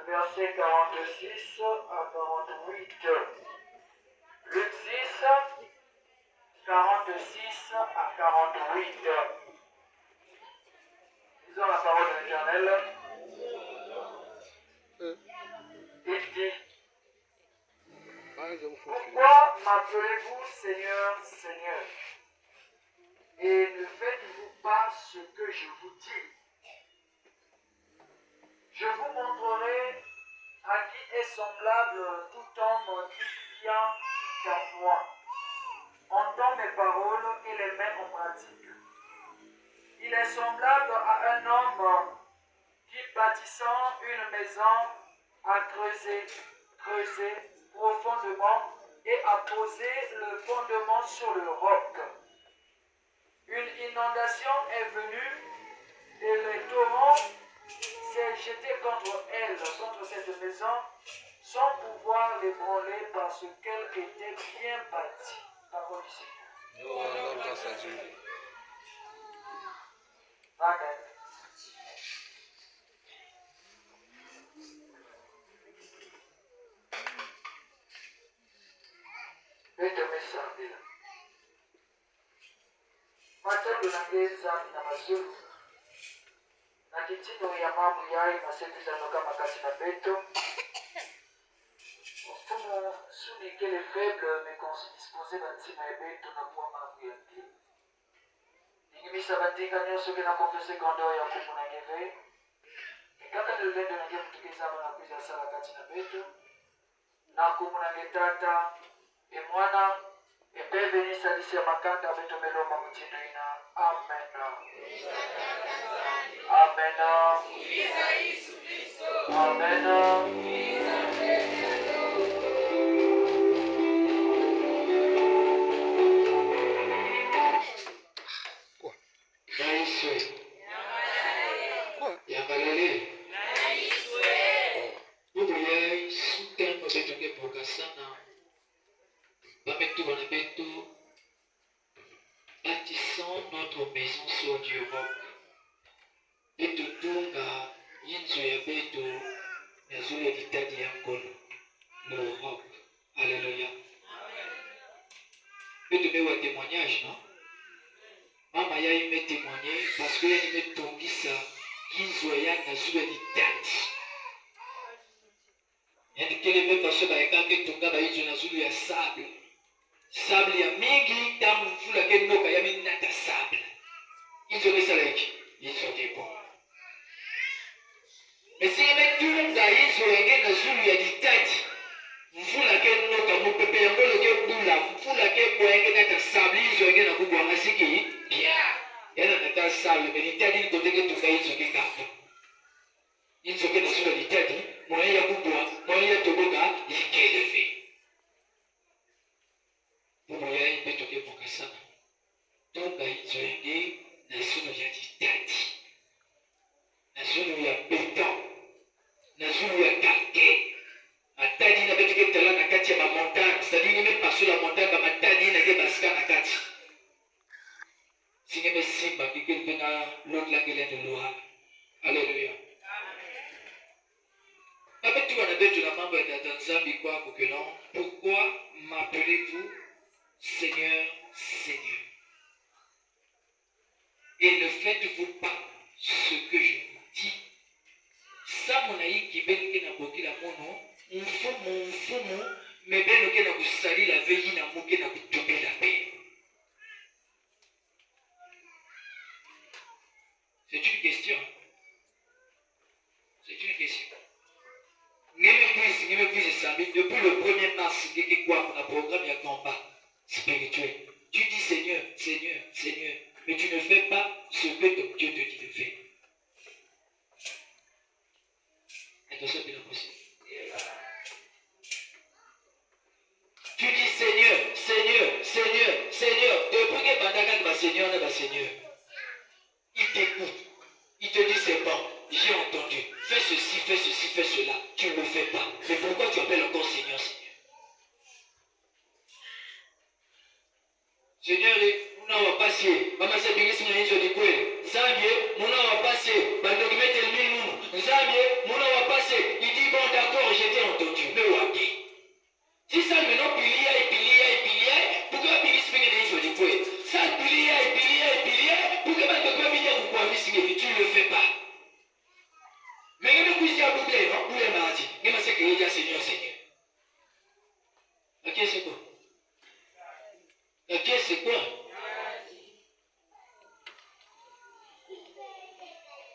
Verset 46 à 48. Luc 6, 46 à 48. Lisons la parole de l'Éternel. Il dit: pourquoi m'appelez-vous Seigneur, Seigneur, et ne faites-vous pas ce que je vous dis? Je vous montrerai à qui est semblable tout homme qui vient à moi, entend mes paroles et les met en pratique. Il est semblable à un homme qui, bâtissant une maison, a creusé profondément et a posé le fondement sur le roc. Une inondation est venue et le torrent s'est jeté contre elle, contre cette maison, sans pouvoir l'ébranler parce qu'elle était bien bâtie. Parole du Seigneur. Amen. Betomesambila. Matendo na ngeza na mazulu. Na kitino ya mamu yai masekiza noka makati na beto. Mfumo suni kele faible mais qu'on se dispose bantima ya beto na kuwa mamu ya ndi. Ningimisa bantika nyoso kena confesse grandeur ya kumu na ngeve. Kaka nilendo na ngeve tukizama na kuiza sala kati na beto. Na kumu na ngetata. Et moi, et Père béni salisi ya makanda betomelo mamutindo ina. Amen. Amen. Amen. Bâtissons notre maison sur du roc. Et tout yinzo ya beto nazule ditadi ya ngolo. Le roc. Alléluia. Beto mewa témoignage, non? Mama ya ime témoigner parce que ya ime tongisa yinzo ya nazule ditadi. Yandi kele me parce que ba ekake tonga ba yinzo nazule ya sable. Sable ya mingi tamu mfula ke noka ya minata sable. Izo ke salaki, izo ke bon. Mais si yeme tunga izo yenge na zulu ya ditati, mfula ke noka mupepe yango ke bula, mfula ke boyenge nata sable izo yenge na kubu angasiki, bien. Yana nata sable, mais ditati ni kote ke tunga izo ke kapo. Izo ke na zulu ya ditati, mwenye ya kubu, mwenye ya toboga, yike lefe. Moya ipetoke pokasana. Tonga izoenge na zulu ya ditati. Na zulu ya beton. Na zulu ya kake. Matadi na betoke tala na kati ya ba montagne. C'est-à-dire nime paso la montagne ba matadi na ke baska na kati. Singeme simba kike pena l'autre la kele de loa. Alléluia. Abetu wana betu na mambo ya Tanzanie kwa kukenon. Pourquoi m'appelez-vous Seigneur, Seigneur, et ne faites-vous pas ce que je vous dis? Ça mon aïe qui benke na boki la mono, mfumo, mais benke na kusali la veille na moke na kutobe la paix. C'est une question. C'est une question. N'y me puisse samedi depuis le 1er mars, quelque quoi pour un programme et un combat spirituel. Tu dis Seigneur, Seigneur, Seigneur, mais tu ne fais pas ce que ton Dieu te dit de faire. Attention, c'est possible. Tu dis Seigneur, Seigneur, Seigneur, Seigneur. Depuis que Bandaka va Seigneur, on va Seigneur. Il t'écoute. Il te dit c'est bon, j'ai entendu. Fais ceci, fais cela. Tu ne le fais pas. Mais pourquoi tu appelles encore Seigneur, Seigneur? Seigneur, nous n'avons pas passé. Maman, c'est bien, c'est mon Zambie, nous n'avons pas passé.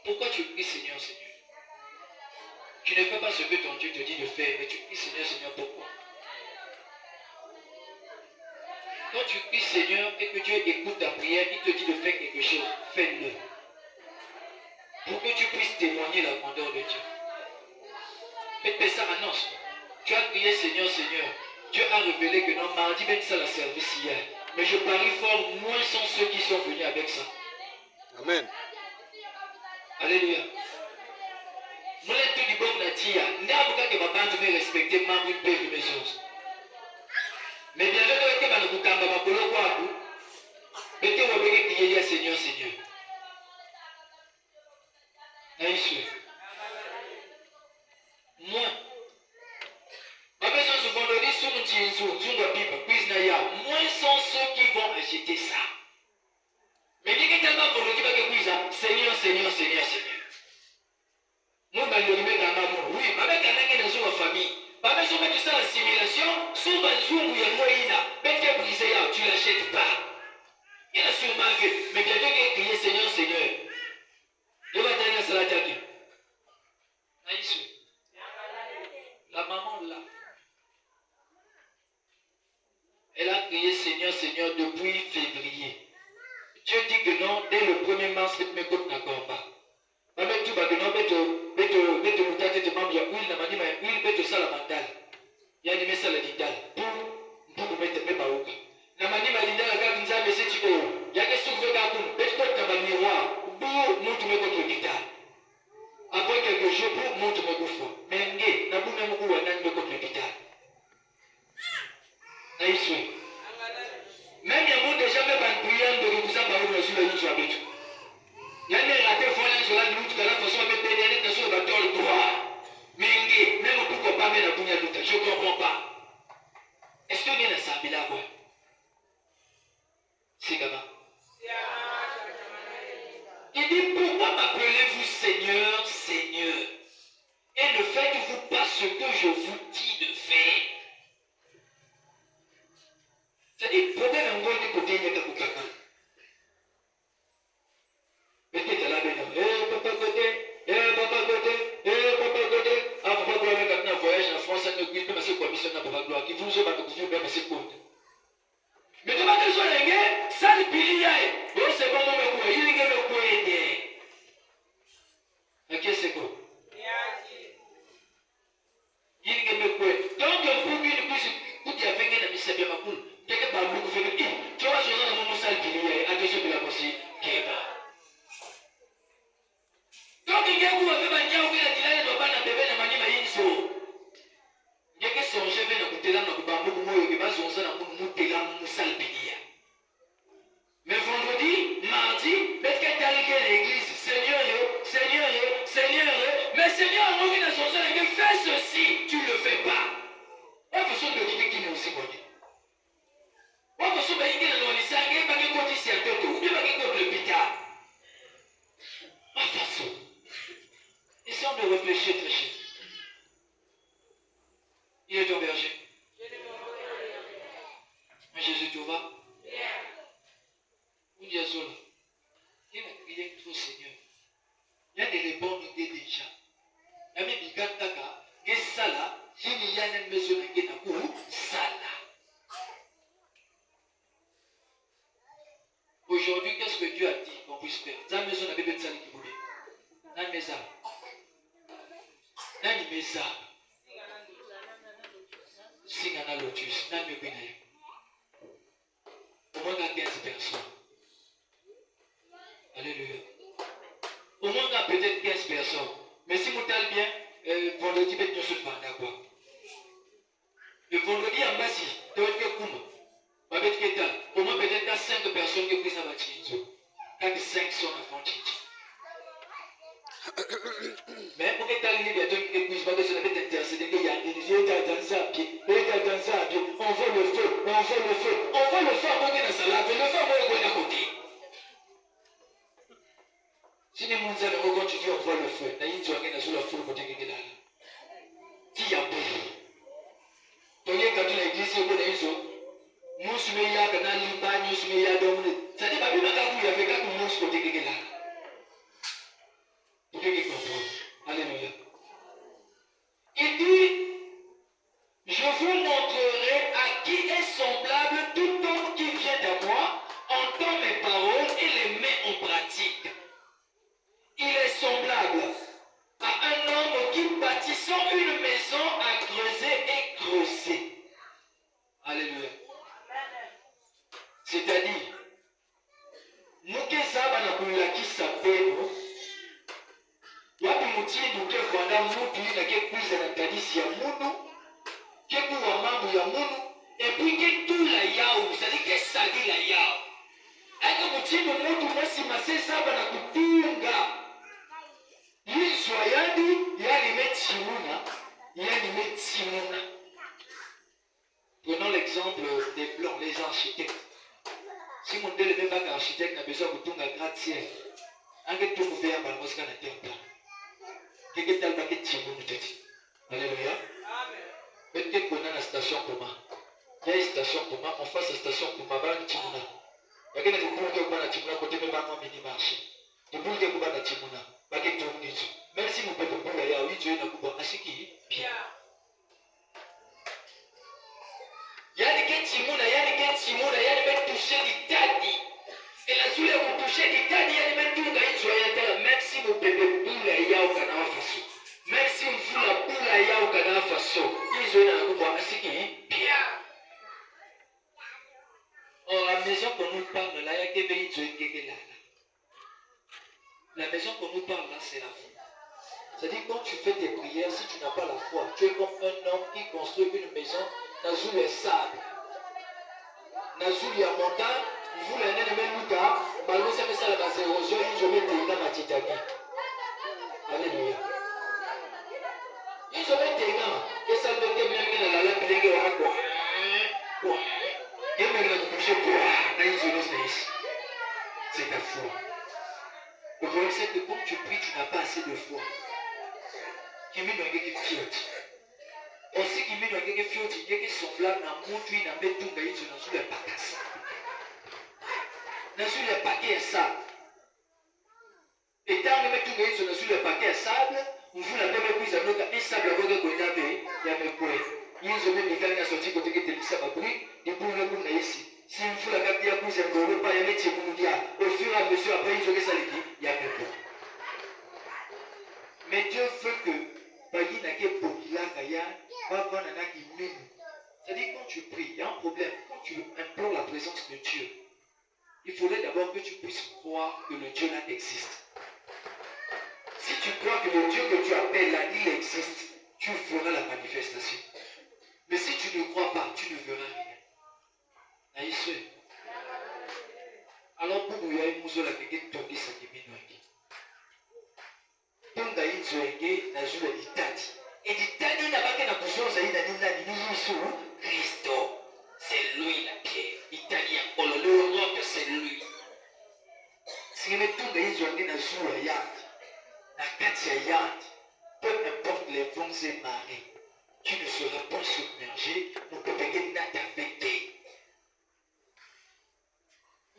Pourquoi tu pries Seigneur, Seigneur? Tu ne fais pas ce que ton Dieu te dit de faire, mais tu pries Seigneur, Seigneur, pourquoi? Quand tu pries Seigneur et que Dieu écoute ta prière, il te dit de faire quelque chose, fais-le. Pour que tu puisses témoigner la grandeur de Dieu. Faites ça annonce. Tu as crié Seigneur, Seigneur. Dieu a révélé que non, mardi, même ça la service hier. Mais je parie fort, moins sont ceux qui sont venus avec ça. Amen. Alléluia. Moi, tout du bon natia. N'importe que papa me respecter, membre de paix de maison. Mais bien sûr, que ma bukamba ma kolo kwa ku. Bete wa beke kiyelia Seigneur, Seigneur. Aïe. Moi. Ma maison se vendredi sur mon tienzo, zunga pipa, quiz na ya. Moins sont ceux qui vont acheter ça. Mais dès que tu as vendredi, pas que quiz, Seigneur, Seigneur, Seigneur, Seigneur. Moi, je vais mettre en amour. Oui, je vais mettre dans ma famille. Je vais mettre ça en simulation. Si tu as un brisé, tu ne l'achètes pas. Il y a sûrement vu. Mais quelqu'un qui a crié Seigneur, Seigneur. Je vais t'amener ça la tête. Aïe. La maman là. Elle a crié Seigneur, Seigneur depuis février. Dieu dit que non, dès le 1er mars, cette méthode n'accorde pas. Avec tout, que non, mette le tas de membres, il y a huile, huile, mette ça la mentale. Il y a une ça la dindale. Pour mettre mes baouka. Namani ma dindale, quand vous avez ces types, il y a des souffles d'abou, mette quoi dans le miroir, pour nous te mettre le dindale. Après quelques jours, pour nous te mettre le fou. Mais n'gé, n'a pas même coup à n'en mettre le dindale. Aïe, même il y a monde déjà même en priant de vous avoir sur le YouTube. Il y a des ratés volés sur la lutte de la façon de bénir sur le bateau le droit. Mais même pourquoi pas mettre la bougne à lutte, je ne comprends pas. Est-ce que vous avez ça là quoi? C'est comme ça. Il dit pourquoi m'appelez-vous Seigneur, Seigneur, et ne faites-vous pas ce que je vous dis de faire? C'est-à-dire, peut-être un bon côté, il y a un peu. Mais qui est là maintenant? Papa côté. Ah, papa gloire, quand on voyage en France, ça ne cuit pas, c'est quoi, mission de papa gloire, qui vous a pas de vous faire passer compte. Mais tu vas te dire, les gars, ça le pilier, c'est bon, mon quoi, il est le quoi aider. Ok, c'est quoi? Il est le quoi. Donc, on peut une couche, tout y a fait une mission de ma poule. Quelque part, vous faites, tu vois, je vais mon salle pilier, attention de la possible, Kéba. Donc, il y a où on fait un où il a dit là, il doit pas la bébé, la manie, ma inso. Il y a que son chef est dans le côté là, dans le bambou, il va son sang dans le côté là, mon salle pilier. Mais vendredi, mardi, peut-être qu'elle est arrivée à l'église, Seigneur, Seigneur, Seigneur, mais Seigneur, on revient dans son sang, il dit, fais ceci, tu ne le fais pas. On fait son de l'idée qui nous aussi connu. On fait son de l'idée qui nous aussi connu. On fait son de l'idée qui nous aussi connu. On fait son de l'idée qui nous aussi connu. Essayons de réfléchir très cher. Il est ton berger. Mais Jésus, tu vas? Où il y a Zola? Il y a crié trop Seigneur. Il y a des réponses déjà. Il y a des gantaka, des salas, il y a une maison qui est à bout, sala. Aujourd'hui, qu'est-ce que Dieu a dit qu'on puisse faire? Dans la maison, on avait des salles qui voulaient. Dans la maison. Dans la maison. Singana Lotus, dans le Bénin. Au moins 15 personnes. Alléluia. Au moins peut-être 15 personnes. Mais si vous allez bien, vendredi, peut-être nous sommes d'accord. Le vendredi, en bas, si, tu vas être comme au moins peut-être 5 personnes qui prennent la bâtisse. Quand 5 sont à fond, mais pour que tu arrives bientôt, que tu puisses pas que ça va t'intéresser, que y a des yeux, tu as dansé à pied, on voit le feu, on voit le feu à côté de la salade, le feu à côté. Si les gens ont continué, on voit le feu, il y a une journée sur la foule côté de là. Qui y a beaucoup. Donc, quand tu as l'église, il y a une chose. Nous sommes là, quand on a l'imba, nous sommes là, ça dit, il y a quelqu'un qui a fait quelque chose côté de là. semblable à un homme qui bâtissant une maison a creusé et creusé. Alléluia. C'est-à-dire, mukeza banakulakisa peno yapi mutindu ke kwanda mutu ina ke kwiza na kanisi ya munu ke kuwa mambo ya munu epi ke tula yao sali ke sali la yao aka mutindu mutu mwesi masesa bana kutunga yizwa yali metimuna yali metimuna. Prenons l'exemple des blancs, les architectes. Si mon Dieu ne veut pas qu'un architecte n'a besoin de tout un gratte-ciel, un que tout ouvert par le mosquée n'a terre plat. Quelque tel baquet de nous dit. Alléluia. Peut-être qu'on a la station Poma. Il y a une station Poma, on fasse la station Poma, va le Timuna. Il y a quelqu'un qui peut pas la Timuna côté de Bama mini-marché. Il peut que pas la Timuna, baquet de nous. Même si vous pouvez pas y aller, Dieu n'a pas achiki, bien. Yani ke timuna yani metouché ditadi. Et la zule kutouché ditadi yani metunga inzwa yatala. Même si mon bébé bula yao kana wafaso. Même si mfula bula yao kana wafaso. Inzwa yana kubwa asiki bien. Oh, la maison qu'on nous parle là, y'a que veille inzwa yake là. La maison qu'on nous parle là, c'est la foi. C'est-à-dire quand tu fais tes prières, si tu n'as pas la foi, tu es comme un homme qui construit une maison dans le sable. Dans la montagne, vous l'avez dit, même Luka, malgré ça, mais ça, la base érosion, ils ont mis des gars à Titanic. Alléluia. Ils ont mis des gars. Et ça veut dire même dans la lame, les gars, quoi. Et même dans le boucher, c'est ta foi. Le problème, c'est que quand tu pries, tu n'as pas assez de foi. Qui met dans quelque chose. Aussi qui met dans quelque chose, il y a semblable à mon tuile, à mettre tout le monde sur le paquet ça. Dans le paquet sable. Et tant que mettre tout le monde sur le paquet sable, vous l'avez même pris à l'autre, et sable à votre goyave, il y a même quoi. Ils ont même des gars qui sont côté de l'issa babouille, et pour le coup, ici. Si vous la gardez à cousin, vous ne pas y mettre au fur et à mesure, après ils ont ça les dit, il y a même quoi. Mais Dieu veut que c'est-à-dire quand tu pries, il y a un problème. Quand tu implores la présence de Dieu, il faudrait d'abord que tu puisses croire que le Dieu là existe. Si tu crois que le Dieu que tu appelles là, il existe, tu feras la manifestation. Mais si tu ne crois pas, tu ne verras rien. Alors pour nous, il y a une chose là qui est tombée, ça qui est minoué. Tonga inzoenge na jule ditati. Et ditati n'a pas que na kuzoza ina nini Yesu Kristo. C'est lui la pierre. Italien le roc c'est lui. Si me tonga inzoenge na jule yandi. Na kati ya yandi. Peu importe les vents et marées, tu ne seras pas submergé. Ne peut pas t'affecter.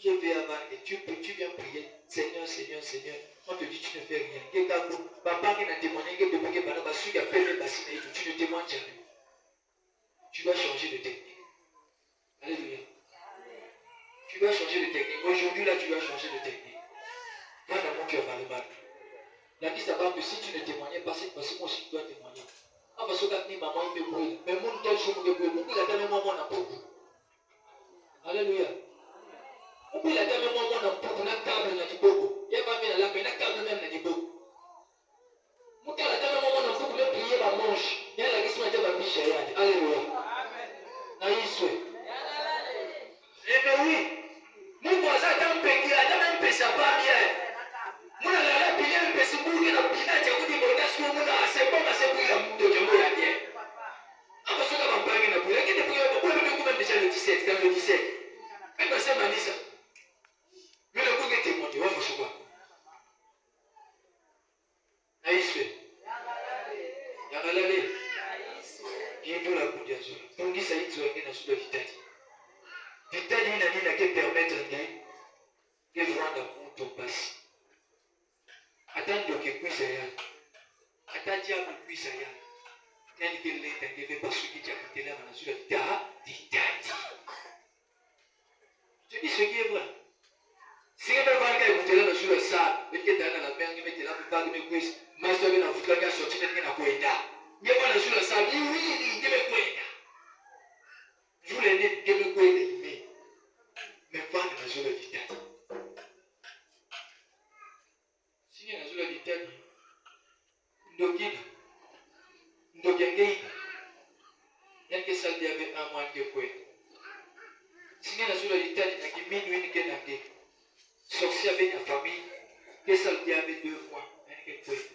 Je vais avant et tu viens prier. Seigneur, Seigneur, Seigneur. On te dit tu ne fais rien. Papa qui n'a témoigné que depuis que Banaba Sud a fait le bassin, tu ne témoignes jamais. Tu dois changer de technique. Alléluia. Tu dois changer de technique. Aujourd'hui, là, tu dois changer de technique. Quand d'abord tu as mal mal. La vie s'abat que si tu ne témoignais pas, c'est parce que moi aussi tu dois témoigner. Ah, parce que maman il me brûle. Mais mon tel jour me brûle. Il a tellement moi mon apôtre. Alléluia. Il a tellement moi mon apôtre. Na câble na diboko. Il y a pas bien là, mais na câble même na diboko. Mon tel a tellement moi mon apôtre. Le prier la manche. Il y a la question de ma biche. Alléluia. Na Yiswe. Eh bien oui. Mon voisin a un petit, a même un peu ça pas bien. Mon ala pili un peu c'est pour que la pina tu dis bon parce que mon a c'est bon c'est pour la mundo jambo ya bien. Ah parce que la campagne na pour que depuis pour le coup déjà le 17 dans le 17. Et ben c'est Manisa. Mais le coup que témoigner va faire quoi? Aïswe. Ya galale. Qui est pour la coup d'Azur. Donc il s'agit de se dans sous l'Italie. L'Italie n'a dit que permettre de vendre pour ton passé. Attends que puisse rien. Attends diable puisse rien. Tel que l'est arrivé parce que tu as quitté là dans la d'Italie. Je dis ce qui est vrai. Si elle va écouter là dans jour de ça, mais qui est dans la mer, qui met la plupart de mes quiz, mais je vais vous faire sortir de la poéta. Il y a pas de jour de ça, oui, il me poéta. Je voulais dire que me poéta, mais pas de la jour de l'Italie. Si il y a la jour de l'Italie, Ndokina, Ndokengei, il y a que ça qui avait un mois de poéta. Si il y a la jour de l'Italie, il y a qui minuit qui est dans les sorciers avec la famille, que ça qui avait 2 mois, il y a que poéta.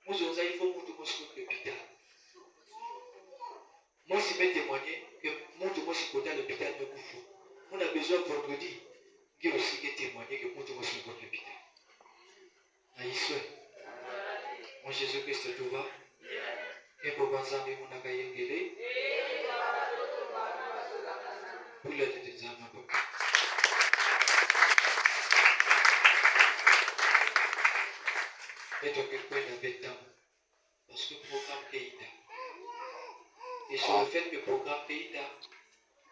Nous avons il faut que nous soyons l'hôpital. Moi, je vais témoigner que nous devons se côté à l'hôpital de Koufou. On a besoin vendredi que aussi que témoigner que nous devons se côté à l'hôpital. Aïe, moi Jésus-Christ tout va. Et pour Banzambi, mon akayengele. Pour la tête de Zama. Et donc, il faut être avec temps. Parce que le programme Keïta. Et sur le fait que le programme Keïta,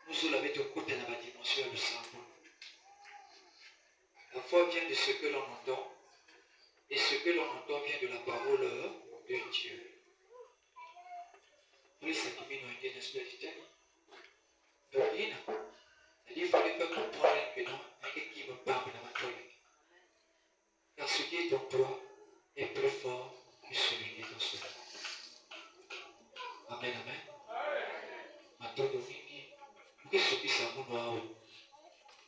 nous l'avons de côté dans la dimension du cerveau. La foi vient de ce que l'on entend, et ce que l'on entend vient de la parole de Dieu. Pour ça qui m'a dit dans l'esprit d'Italie. Donc, il fallait pas comprendre que non, il y a qui me parle dans ma toilette. Car ce qui est en toi est plus fort que celui qui est en soi. Amen, amen. Matondo mingi, ukisukisa mundu wao.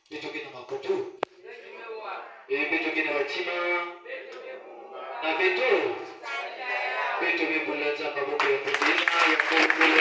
Betoke na makoto. Betoke na watima. Na beto. Betoke bulanza maboko ya kutena ya kule.